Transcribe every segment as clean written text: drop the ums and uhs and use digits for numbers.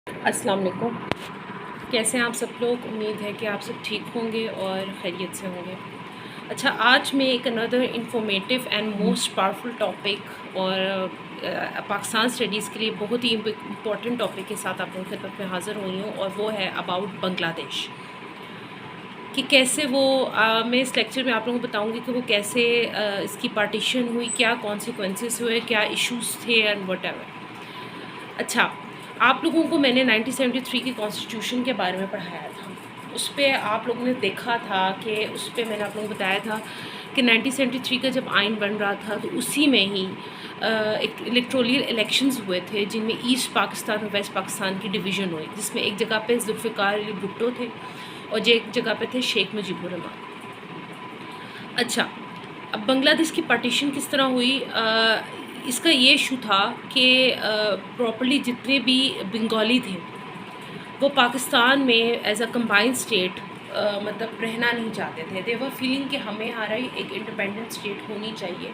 अस्सलाम वालेकुम। कैसे हैं आप सब लोग? उम्मीद है कि आप सब ठीक होंगे और खैरियत से होंगे। अच्छा, आज मैं एक another informative and most powerful topic और पाकिस्तान स्टडीज़ के लिए बहुत ही इम्पोर्टेंट टॉपिक के साथ आप लोगों की खिदमत में हाज़िर हुई हूँ, और वो है अबाउट बांग्लादेश। कि कैसे वो मैं इस लेक्चर में आप लोगों को बताऊंगी कि वो कैसे इसकी पार्टीशन हुई, क्या कॉन्सिक्वेंसेस हुए, क्या इश्यूज़ थे एंड व्हाटएवर। अच्छा, आप लोगों को मैंने 1973 की कॉन्स्टिट्यूशन के बारे में पढ़ाया था। उस पे आप लोगों ने देखा था कि उस पे मैंने आप लोगों को बताया था कि 1973 का जब आइन बन रहा था तो उसी में ही एक इलेक्टोरल इलेक्शंस हुए थे, जिनमें ईस्ट पाकिस्तान और वेस्ट पाकिस्तान की डिवीज़न हुई, जिसमें एक जगह पे जुल्फ़िकार अली भुट्टो थे और एक जगह पे थे शेख मुजीबुर रहमान। अच्छा, अब बांग्लादेश की पार्टीशन किस तरह हुई? इसका ये इशू था कि प्रॉपर्ली जितने भी बंगाली थे वो पाकिस्तान में एज अ कंबाइंड स्टेट मतलब रहना नहीं चाहते थे। दे वर फीलिंग कि हमें आ रही एक इंडिपेंडेंट स्टेट होनी चाहिए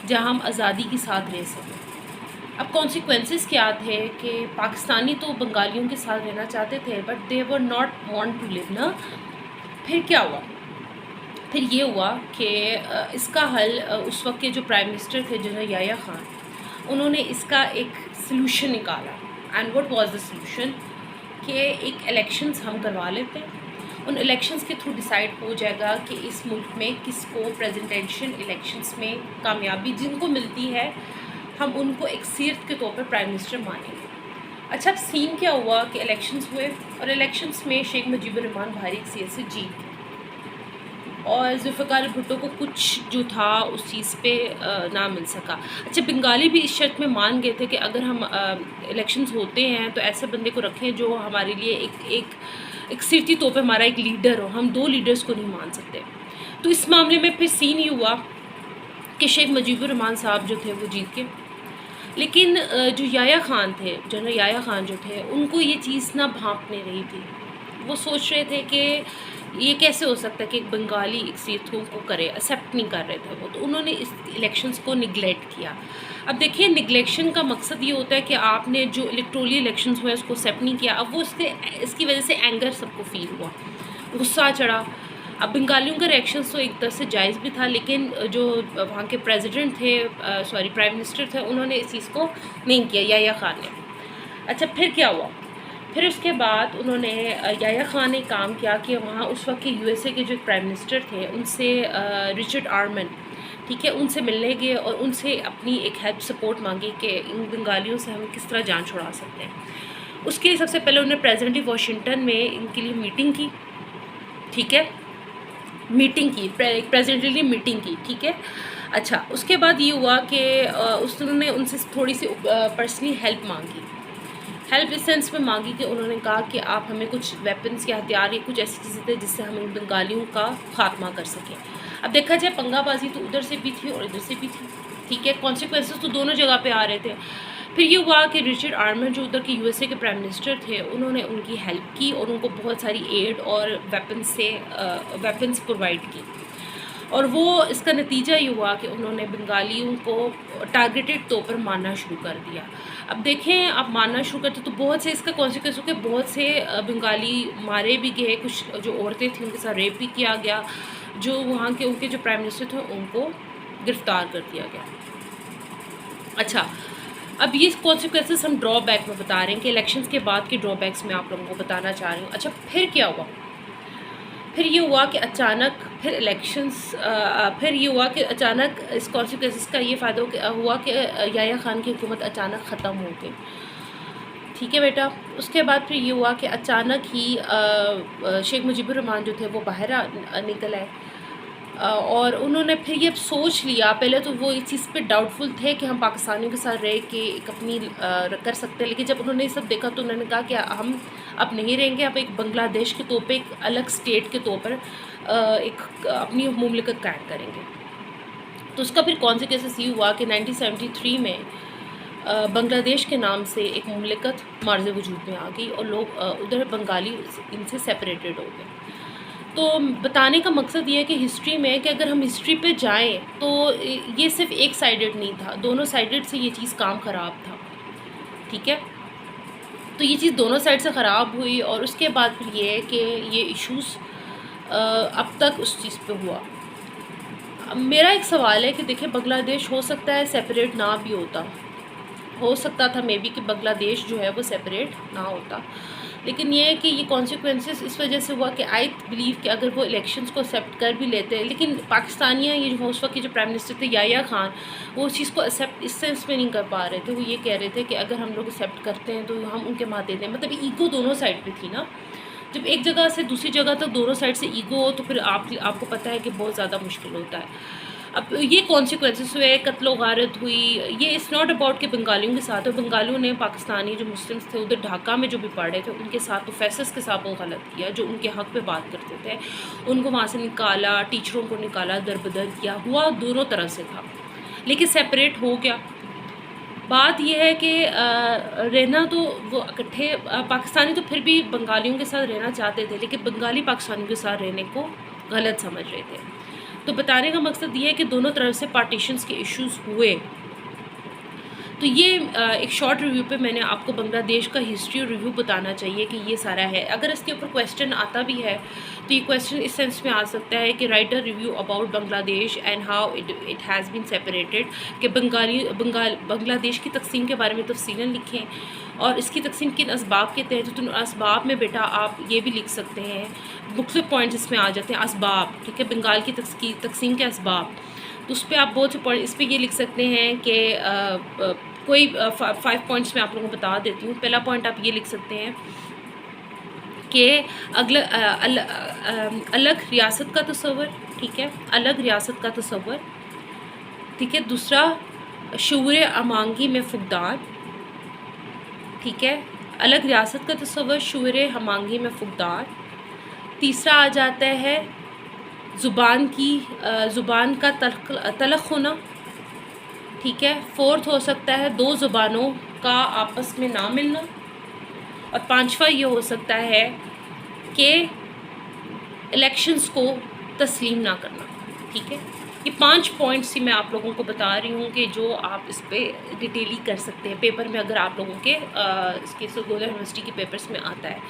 जहां हम आज़ादी के साथ रह सकें। अब कॉन्सिक्वेंसेस क्या थे कि पाकिस्तानी तो बंगालियों के साथ रहना चाहते थे, but they were not want to live ना। फिर क्या हुआ? फिर ये हुआ कि इसका हल उस वक्त के जो प्राइम मिनिस्टर थे जनरल याह्या खान, उन्होंने इसका एक सलूशन निकाला। And what was the solution? कि एक इलेक्शंस हम करवा लेते हैं, उन इलेक्शंस के थ्रू डिसाइड हो जाएगा कि इस मुल्क में किसको प्रेसिडेंशियल इलेक्शंस में कामयाबी जिनको मिलती है, हम उनको एक सीर्त के तौर पर प्राइम मिनिस्टर मानेंगे। अच्छा, अब सीन क्या हुआ कि इलेक्शंस हुए और इलेक्शंस में शेख मुजीबुर रहमान भारी अक्सरियत से जीत गए और जुल्फ़िकार भुट्टो को कुछ जो था उस चीज़ पे ना मिल सका। अच्छा, बंगाली भी इस शर्त में मान गए थे कि अगर हम इलेक्शंस होते हैं तो ऐसे बंदे को रखें जो हमारे लिए एक सिरती तौर पे हमारा एक लीडर हो, हम दो लीडर्स को नहीं मान सकते। तो इस मामले में फिर सीन ये हुआ कि शेख मुजीबुर रहमान साहब जो थे वो जीत गए, लेकिन जो याह्या खान थे, जनरल याह्या खान जो थे, उनको ये चीज़ ना भाँप नहीं रही थी। वो सोच रहे थे कि ये कैसे हो सकता है कि एक बंगाली एक सीटों को करे, एक्सेप्ट नहीं कर रहे थे वो, तो उन्होंने इस इलेक्शंस को निगलेक्ट किया। अब देखिए, निगलेक्शन का मकसद ये होता है कि आपने जो इलेक्टोरल इलेक्शंस हुए उसको एक्सेप्ट नहीं किया। अब वो इसकी वजह से एंगर सबको फील हुआ, गुस्सा चढ़ा। अब बंगालियों का रिएक्शंस तो एक तरह से जायज़ भी था, लेकिन जो वहाँ के प्रेसिडेंट थे, सॉरी प्राइम मिनिस्टर थे, उन्होंने इस चीज़ को नहीं किया, याह्या खान ने। अच्छा, फिर क्या हुआ? फिर उसके बाद उन्होंने याह्या खान ने काम किया कि वहाँ उस वक्त के यूएसए के जो प्राइम मिनिस्टर थे उनसे रिचर्ड आर्मन, ठीक है, उनसे मिलने गए और उनसे अपनी एक हेल्प सपोर्ट मांगी कि इन बंगालियों से हम किस तरह जान छुड़ा सकते हैं। उसके लिए सबसे पहले उन्होंने प्रेसिडेंट वाशिंगटन में इनके लिए मीटिंग की, ठीक है, मीटिंग की, प्रेसिडेंटली मीटिंग की, ठीक है। अच्छा, उसके बाद ये हुआ कि उन्होंने उनसे थोड़ी सी पर्सनली हेल्प मांगी। हेल्प इस सेंस में मांगी कि उन्होंने कहा कि आप हमें कुछ वेपन्स या हथियार या कुछ ऐसी चीज़ें दें जिससे हम इन बंगालियों का खात्मा कर सकें। अब देखा जाए, पंगाबाजी तो उधर से भी थी और इधर से भी थी, ठीक है, कॉन्सिक्वेंसेस तो दोनों जगह पे आ रहे थे। फिर ये हुआ कि रिचर्ड आर्मन जो उधर के यूएसए के प्राइम मिनिस्टर थे, उन्होंने उनकी हेल्प की और उनको बहुत सारी एड और वेपन्स प्रोवाइड की। और वो इसका नतीजा ये हुआ कि उन्होंने बंगालियों को टारगेटेड तौर पर मारना शुरू कर दिया। अब देखें, आप मारना शुरू करते तो बहुत से इसका कॉन्सिक्वेंस हो के बहुत से बंगाली मारे भी गए, कुछ जो औरतें थीं उनके साथ रेप भी किया गया, जो वहाँ के उनके जो प्राइम मिनिस्टर थे उनको गिरफ़्तार कर दिया गया। अच्छा, अब ये कॉन्सिक्वेंसेस हम ड्रॉबैक में बता रहे हैं कि इलेक्शंस के बाद के ड्रॉबैक्स मैं आप लोगों को बताना चाह रही हूँ। अच्छा, फिर क्या हुआ? फिर ये हुआ कि अचानक फिर इस कॉन्सिक्वेंसेस का ये फ़ायदा हुआ कि याह्या खान की हुकूमत अचानक ख़त्म हो गई, ठीक है बेटा। उसके बाद फिर ये हुआ कि अचानक ही शेख मुजीबुर रहमान जो थे वो बाहर निकल आए, और उन्होंने फिर ये सोच लिया, पहले तो वो इस चीज़ पे डाउटफुल थे कि हम पाकिस्तानियों के साथ रह के एक अपनी कर सकते हैं, लेकिन जब उन्होंने ये सब देखा तो उन्होंने कहा कि हम अब नहीं रहेंगे, अब एक बांग्लादेश के तौर पे एक अलग स्टेट के तौर पर एक अपनी मुमलिकत कायम करेंगे। तो उसका फिर कॉन्सिक्वेंसेस ये हुआ कि 1973 में बांग्लादेश के नाम से एक मुमलिकत मार्ज़ वजूद में आ गई और लोग उधर बंगाली इनसे सेपरेटेड हो गए। तो बताने का मकसद ये है कि हिस्ट्री में, कि अगर हम हिस्ट्री पे जाएं तो ये सिर्फ एक साइडेड नहीं था, दोनों साइडेड से ये चीज़ काम ख़राब था, ठीक है। तो ये चीज़ दोनों साइड से ख़राब हुई और उसके बाद फिर ये है कि ये इश्यूज़ अब तक उस चीज़ पे हुआ। अब मेरा एक सवाल है कि देखिए, बांग्लादेश हो सकता है सेपरेट ना भी होता, हो सकता था मे बी कि बांग्लादेश जो है वो सेपरेट ना होता, लेकिन ये है कि ये कॉन्सिक्वेंसेस इस वजह से हुआ कि आई बिलीव कि अगर वो इलेक्शंस को एक्सेप्ट कर भी लेते, लेकिन पाकिस्तानियाँ ये जो उस वक्त के जो प्राइम मिनिस्टर थे याह्या खान, वो उस चीज़ को एक्सेप्ट इस सेंस में नहीं कर पा रहे थे। वो ये कह रहे थे कि अगर हम लोग एक्सेप्ट करते हैं तो हम उनके माथे दें, मतलब ईगो दोनों साइड पर थी ना। जब एक जगह से दूसरी जगह तक दोनों साइड से ईगो हो तो फिर आपको पता है कि बहुत ज़्यादा मुश्किल होता है। अब ये कॉन्सिक्वेंसेस हुए, कत्लो गारत हुई। ये इट्स नॉट अबाउट कि बंगालियों के साथ, और बंगालियों ने पाकिस्तानी जो मुस्लिम्स थे उधर ढाका में जो भी पढ़े थे उनके साथ तो फैसस के साथ बहुत गलत किया, जो उनके हक़ पे बात करते थे उनको वहाँ से निकाला, टीचरों को निकाला, दरबदर किया, हुआ दोनों तरफ से था, लेकिन सेपरेट हो गया। बात यह है कि रहना तो वो इकट्ठे पाकिस्तानी तो फिर भी बंगालियों के साथ रहना चाहते थे, लेकिन बंगाली पाकिस्तानियों के साथ रहने को गलत समझ रहे थे। तो बताने का मकसद ये है कि दोनों तरफ से पार्टीशंस के इश्यूज़ हुए। तो ये एक शॉर्ट रिव्यू पे मैंने आपको बांग्लादेश का हिस्ट्री और रिव्यू बताना चाहिए कि ये सारा है। अगर इसके ऊपर क्वेश्चन आता भी है तो ये क्वेश्चन इस सेंस में आ सकता है कि write a review about Bangladesh and how it has been separated, कि बांग्लादेश की तकसीम के बारे में तफसीलन लिखें और इसकी तकसीम किन असबाब के तहत। तो असबाब में बेटा आप ये भी लिख सकते हैं, मुख्तलिफ पॉइंट्स इसमें आ जाते हैं असबाब, ठीक है, बंगाल की तकसीम के असबाब। तो उस पर आप बहुत से पॉइंट इस पर ये लिख सकते हैं कि कोई 5 पॉइंट्स मैं आप लोगों को बता देती हूँ। पहला पॉइंट आप ये लिख सकते हैं कि अलग रियासत का तस्वर, ठीक है, अलग रियासत का तस्वर, ठीक है। दूसरा, शूर अमांगी में फुकदान, ठीक है, अलग रियासत का तस्वर, शूर अमांगी में फुकदान। तीसरा आ जाता है ज़ुबान का तलख होना, ठीक है। फोर्थ हो सकता है दो ज़ुबानों का आपस में ना मिलना, और पांचवा ये हो सकता है कि इलेक्शंस को तस्लीम ना करना, ठीक है। ये 5 पॉइंट्स ही मैं आप लोगों को बता रही हूँ कि जो आप इस पर डिटेली कर सकते हैं पेपर में, अगर आप लोगों के इसके गोल्डन यूनिवर्सिटी के पेपर्स में आता है,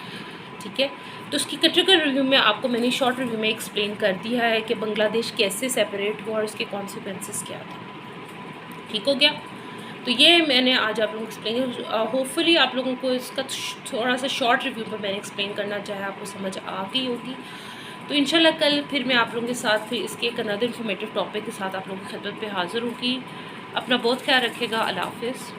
ठीक है। तो उसकी क्रिटिकल रिव्यू में आपको मैंने शॉर्ट रिव्यू में एक्सप्लेन कर दिया है कि बांग्लादेश कैसे सेपरेट हुआ और उसके कॉन्सिक्वेंसेस क्या थे, ठीक हो गया। तो ये मैंने आज आप लोगों को एक्सप्लेन, होपफुली आप लोगों को इसका थोड़ा सा शॉर्ट रिव्यू पर मैंने एक्सप्लेन करना चाहा, आपको समझ आ गई होगी। तो इंशाल्लाह कल फिर मैं आप लोगों के साथ फिर इसके एक अनदर इन्फॉर्मेटिव टॉपिक के साथ आप लोगों की खिदमत पे हाज़िर होगी। अपना बहुत ख्याल रखिएगा। अल्लाह हाफ़िज़।